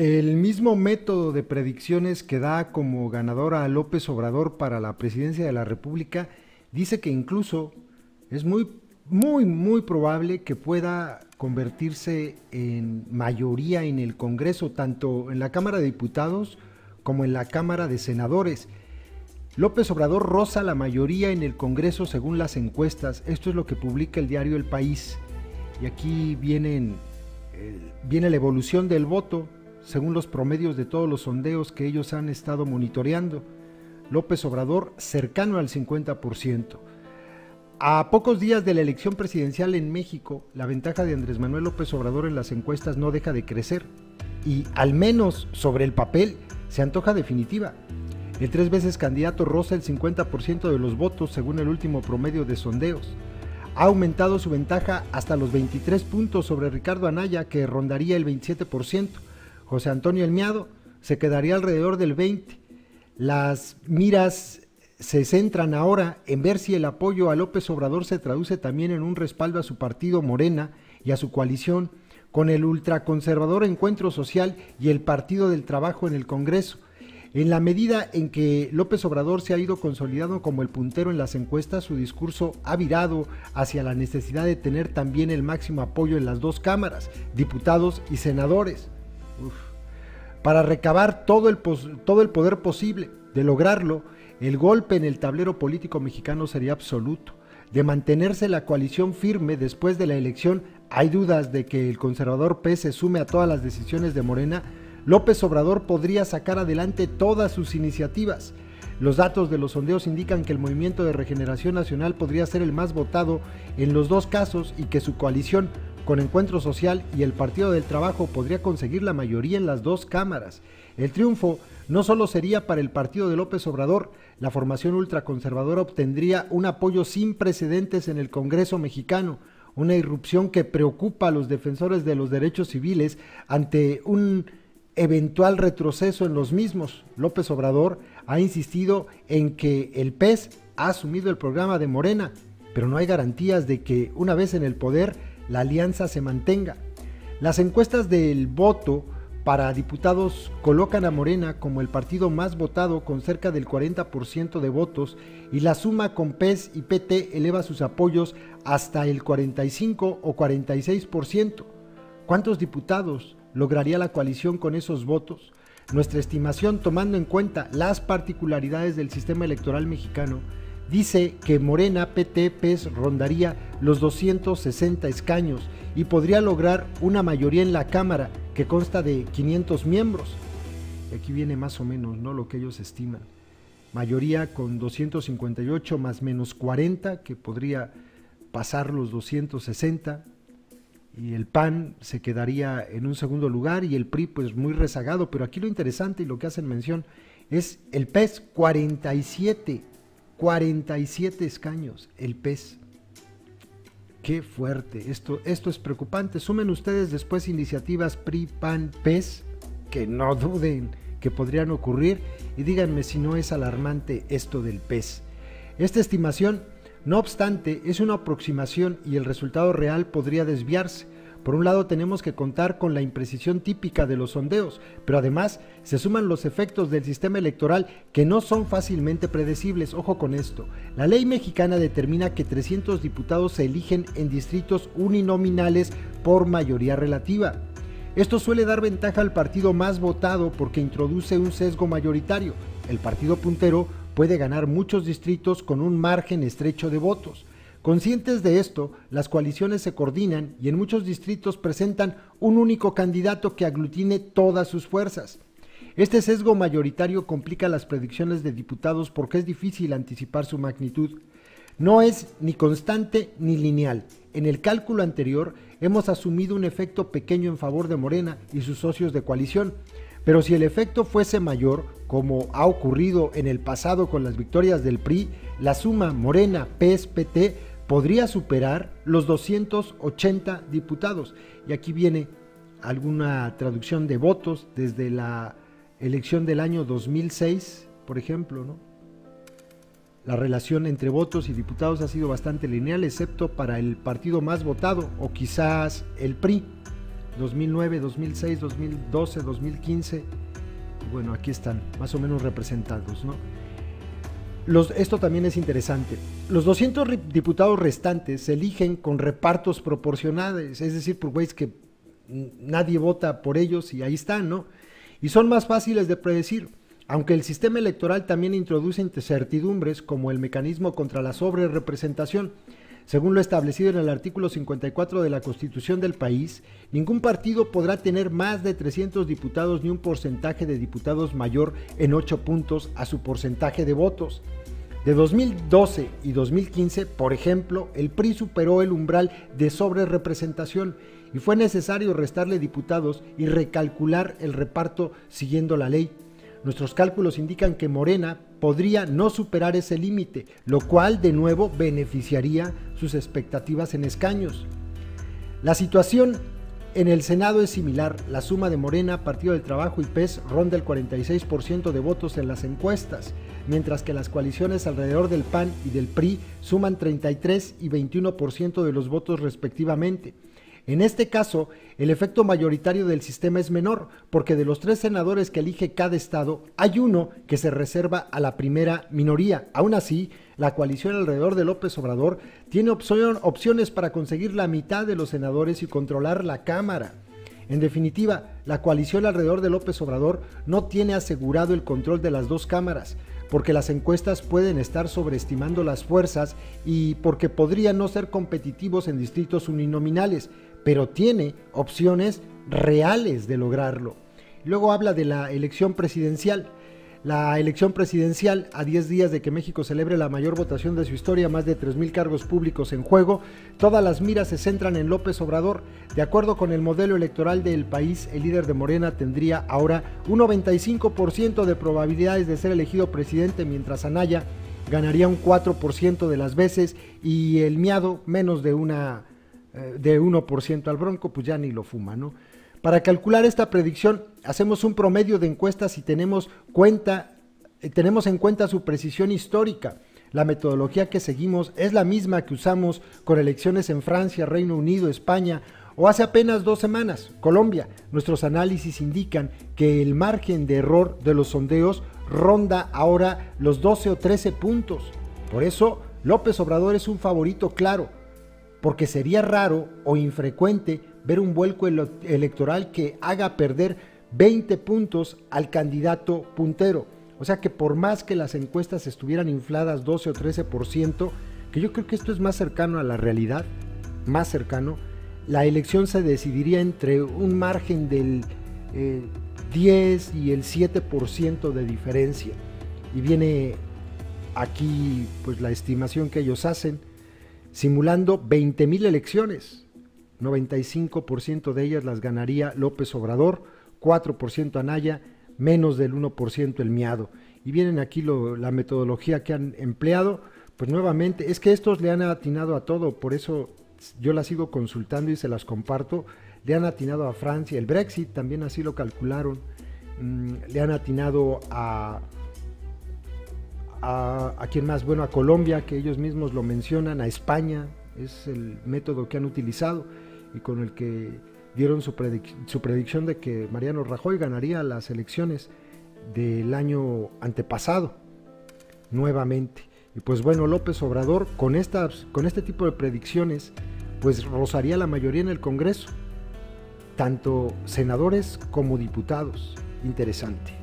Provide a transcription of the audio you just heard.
El mismo método de predicciones que da como ganador a López Obrador para la presidencia de la República dice que incluso es muy probable que pueda convertirse en mayoría en el Congreso, tanto en la Cámara de Diputados como en la Cámara de Senadores. López Obrador roza la mayoría en el Congreso según las encuestas. Esto es lo que publica el diario El País. Y aquí viene la evolución del voto según los promedios de todos los sondeos que ellos han estado monitoreando. López Obrador cercano al 50%. A pocos días de la elección presidencial en México, la ventaja de Andrés Manuel López Obrador en las encuestas no deja de crecer y, al menos sobre el papel, se antoja definitiva. El 3 veces candidato roza el 50% de los votos según el último promedio de sondeos. Ha aumentado su ventaja hasta los 23 puntos sobre Ricardo Anaya, que rondaría el 27%. José Antonio Elmiado se quedaría alrededor del 20%. Las miras se centran ahora en ver si el apoyo a López Obrador se traduce también en un respaldo a su partido Morena y a su coalición con el ultraconservador Encuentro Social y el Partido del Trabajo en el Congreso. En la medida en que López Obrador se ha ido consolidando como el puntero en las encuestas, su discurso ha virado hacia la necesidad de tener también el máximo apoyo en las dos cámaras, diputados y senadores. Para recabar todo el poder posible. De lograrlo, el golpe en el tablero político mexicano sería absoluto. De mantenerse la coalición firme después de la elección, hay dudas de que el conservador PES se sume a todas las decisiones de Morena. López Obrador podría sacar adelante todas sus iniciativas. Los datos de los sondeos indican que el Movimiento de Regeneración Nacional podría ser el más votado en los dos casos y que su coalición con Encuentro Social y el Partido del Trabajo podría conseguir la mayoría en las dos cámaras. El triunfo no solo sería para el partido de López Obrador, la formación ultraconservadora obtendría un apoyo sin precedentes en el Congreso mexicano, una irrupción que preocupa a los defensores de los derechos civiles ante un eventual retroceso en los mismos. López Obrador ha insistido en que el PES ha asumido el programa de Morena, pero no hay garantías de que una vez en el poder la alianza se mantenga. Las encuestas del voto para diputados colocan a Morena como el partido más votado con cerca del 40% de votos y la suma con PES y PT eleva sus apoyos hasta el 45 o 46%. ¿Cuántos diputados lograría la coalición con esos votos? Nuestra estimación, tomando en cuenta las particularidades del sistema electoral mexicano, dice que Morena, PT, PES rondaría los 260 escaños y podría lograr una mayoría en la Cámara que consta de 500 miembros. Y aquí viene más o menos, ¿no?, lo que ellos estiman. Mayoría con 258 más menos 40, que podría pasar los 260, y el PAN se quedaría en un segundo lugar y el PRI pues muy rezagado, pero aquí lo interesante y lo que hacen mención es el PES, 47 escaños, el PES. Qué fuerte, esto es preocupante. Sumen ustedes después iniciativas PRI, PAN, PES, que no duden que podrían ocurrir, y díganme si no es alarmante esto del PES. Esta estimación, no obstante, es una aproximación y el resultado real podría desviarse. Por un lado tenemos que contar con la imprecisión típica de los sondeos, pero además se suman los efectos del sistema electoral que no son fácilmente predecibles. Ojo con esto, la ley mexicana determina que 300 diputados se eligen en distritos uninominales por mayoría relativa. Esto suele dar ventaja al partido más votado porque introduce un sesgo mayoritario. El partido puntero puede ganar muchos distritos con un margen estrecho de votos. Conscientes de esto, las coaliciones se coordinan y en muchos distritos presentan un único candidato que aglutine todas sus fuerzas. Este sesgo mayoritario complica las predicciones de diputados porque es difícil anticipar su magnitud. No es ni constante ni lineal. En el cálculo anterior hemos asumido un efecto pequeño en favor de Morena y sus socios de coalición, pero si el efecto fuese mayor, como ha ocurrido en el pasado con las victorias del PRI, la suma Morena, PES, PT podría superar los 280 diputados. Y aquí viene alguna traducción de votos desde la elección del año 2006, por ejemplo, ¿no? La relación entre votos y diputados ha sido bastante lineal, excepto para el partido más votado, o quizás el PRI. 2009, 2006, 2012, 2015. Bueno, aquí están más o menos representados, ¿no? Esto también es interesante. Los 200 diputados restantes se eligen con repartos proporcionales, es decir, por güeyes que nadie vota por ellos y ahí están, ¿no? Y son más fáciles de predecir, aunque el sistema electoral también introduce incertidumbres como el mecanismo contra la sobrerepresentación. Según lo establecido en el artículo 54 de la Constitución del país, ningún partido podrá tener más de 300 diputados ni un porcentaje de diputados mayor en 8 puntos a su porcentaje de votos. De 2012 y 2015, por ejemplo, el PRI superó el umbral de sobrerepresentación y fue necesario restarle diputados y recalcular el reparto siguiendo la ley. Nuestros cálculos indican que Morena podría no superar ese límite, lo cual de nuevo beneficiaría sus expectativas en escaños. La situación en el Senado es similar. La suma de Morena, Partido del Trabajo y PES ronda el 46% de votos en las encuestas, mientras que las coaliciones alrededor del PAN y del PRI suman 33 y 21% de los votos respectivamente. En este caso, el efecto mayoritario del sistema es menor, porque de los 3 senadores que elige cada estado, hay uno que se reserva a la primera minoría. Aún así, la coalición alrededor de López Obrador tiene opciones para conseguir la mitad de los senadores y controlar la Cámara. En definitiva, la coalición alrededor de López Obrador no tiene asegurado el control de las 2 cámaras, porque las encuestas pueden estar sobreestimando las fuerzas y porque podrían no ser competitivos en distritos uninominales, pero tiene opciones reales de lograrlo. Luego habla de la elección presidencial. La elección presidencial, a 10 días de que México celebre la mayor votación de su historia, más de 3,000 cargos públicos en juego, todas las miras se centran en López Obrador. De acuerdo con el modelo electoral del país, el líder de Morena tendría ahora un 95% de probabilidades de ser elegido presidente, mientras Anaya ganaría un 4% de las veces y el Miado menos de 1% al Bronco, pues ya ni lo fuma, ¿no? Para calcular esta predicción, hacemos un promedio de encuestas y tenemos en cuenta su precisión histórica. La metodología que seguimos es la misma que usamos con elecciones en Francia, Reino Unido, España o hace apenas 2 semanas, Colombia. Nuestros análisis indican que el margen de error de los sondeos ronda ahora los 12 o 13 puntos. Por eso, López Obrador es un favorito claro, porque sería raro o infrecuente ver un vuelco electoral que haga perder 20 puntos al candidato puntero. O sea que por más que las encuestas estuvieran infladas 12 o 13%, que yo creo que esto es más cercano a la realidad, más cercano, la elección se decidiría entre un margen del 10 y el 7% de diferencia. Y viene aquí pues la estimación que ellos hacen, simulando 20,000 elecciones. 95% de ellas las ganaría López Obrador, 4% Anaya, menos del 1% el Miado. Y vienen aquí la metodología que han empleado, pues nuevamente, es que estos le han atinado a todo, por eso yo las sigo consultando y se las comparto. Le han atinado a Francia, el Brexit también así lo calcularon, le han atinado a quién más, bueno, a Colombia, que ellos mismos lo mencionan, a España, es el método que han utilizado y con el que dieron su predicción de que Mariano Rajoy ganaría las elecciones del año antepasado nuevamente. Y pues bueno, López Obrador con este tipo de predicciones pues rozaría la mayoría en el Congreso, tanto senadores como diputados. Interesante.